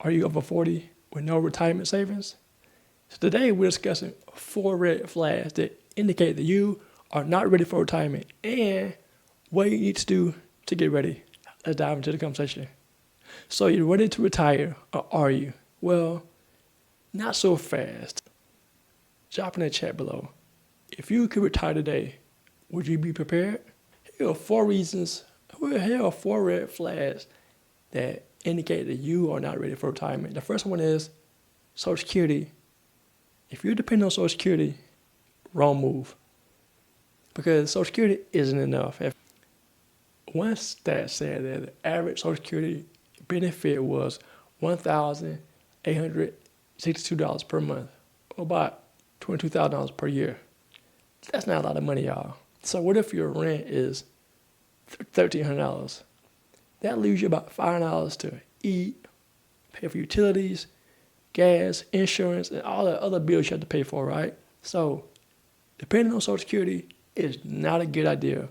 Are you over 40 with no retirement savings? So today we're discussing 4 red flags that indicate that you are not ready for retirement and what you need to do to get ready. Let's dive into the conversation. So you're ready to retire, or are you? Well, not so fast. Drop in the chat below. If you could retire today, would you be prepared? Here are 4 reasons, here are 4 red flags that indicate that you are not ready for retirement. The first one is Social Security. If you depend on Social Security, wrong move. Because Social Security isn't enough. One stat said that the average Social Security benefit was $1,862 per month, or about $22,000 per year. That's not a lot of money, y'all. So what if your rent is $1,300? That leaves you about $5 to eat, pay for utilities, gas, insurance, and all the other bills you have to pay for, right? So depending on Social Security is not a good idea.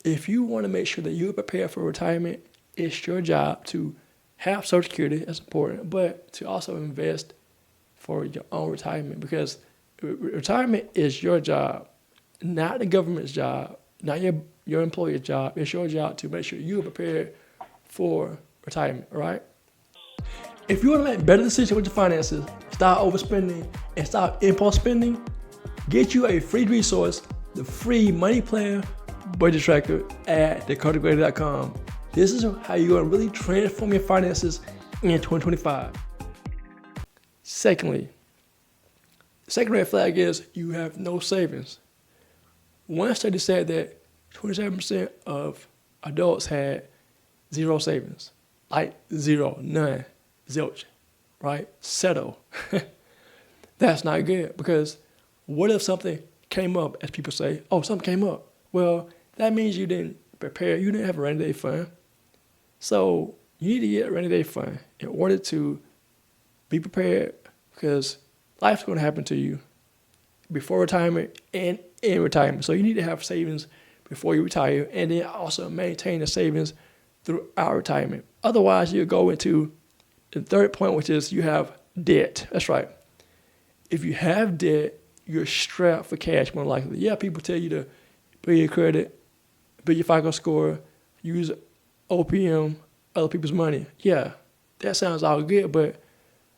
If you want to make sure that you're prepared for retirement, it's your job to have Social Security, that's important, but to also invest for your own retirement, because retirement is your job, not the government's job, not your employer's job. It's your job to make sure you're prepared for retirement, right? If you want to make better decisions with your finances, stop overspending and stop impulse spending, get you a free resource, the free money plan budget tracker at thecartergrading.com. This is how you're going to really transform your finances in 2025. Secondly, the second red flag is you have no savings. One study said that 27% of adults had zero savings. Like zero, none, zilch, right? Settle. That's not good, because what if something came up, as people say, oh, something came up. Well, that means you didn't prepare, you didn't have a rainy day fund. So you need to get a rainy day fund in order to be prepared, because life's going to happen to you before retirement and in retirement. So you need to have savings before you retire, and then also maintain the savings throughout retirement. Otherwise, you'll go into the third point, which is you have debt. That's right. If you have debt, you're strapped for cash more likely. Yeah, people tell you to build your credit, build your FICO score, use OPM, other people's money. Yeah, that sounds all good, but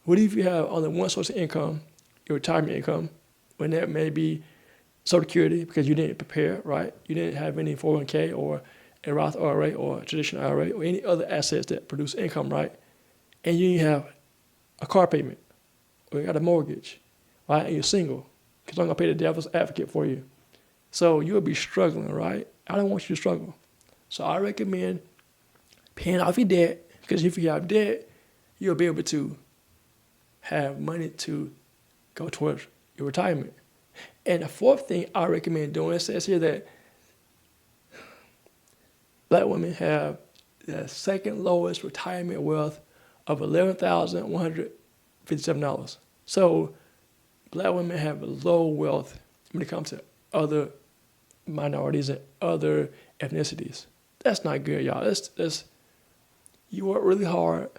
what if you have only one source of income, your retirement income, when that may be Social Security, because you didn't prepare, right? You didn't have any 401k or a Roth IRA or a traditional IRA or any other assets that produce income, right? And you have a car payment, or you got a mortgage, right? And you're single, because I'm going to pay the devil's advocate for you. So you'll be struggling, right? I don't want you to struggle. So I recommend paying off your debt, because if you have debt, you'll be able to have money to go towards your retirement. And the fourth thing I recommend doing, it says here that Black women have the second lowest retirement wealth of $11,157. So Black women have low wealth when it comes to other minorities and other ethnicities. That's not good, y'all. You work really hard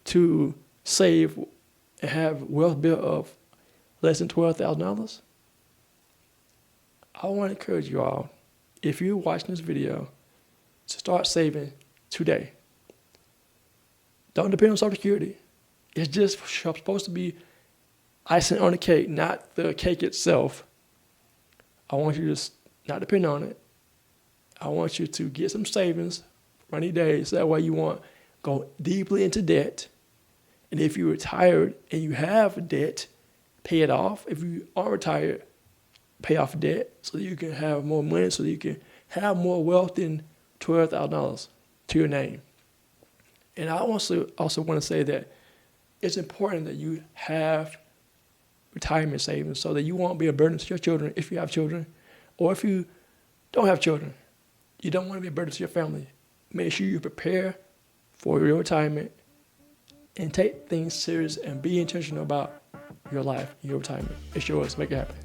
to save and have wealth built of less than $12,000. I want to encourage you all, if you're watching this video, to start saving today. Don't depend on Social Security. It's just supposed to be icing on the cake, not the cake itself. I want you to not depend on it. I want you to get some savings, rainy days. That way you won't go deeply into debt. And if you're retired and you have debt, pay it off. If you aren't retired, pay off debt so that you can have more money, so that you can have more wealth than $12,000 to your name. And I also want to say that it's important that you have retirement savings so that you won't be a burden to your children if you have children, or if you don't have children. You don't want to be a burden to your family. Make sure you prepare for your retirement and take things serious and be intentional about your life, your retirement. It's yours. Make it happen.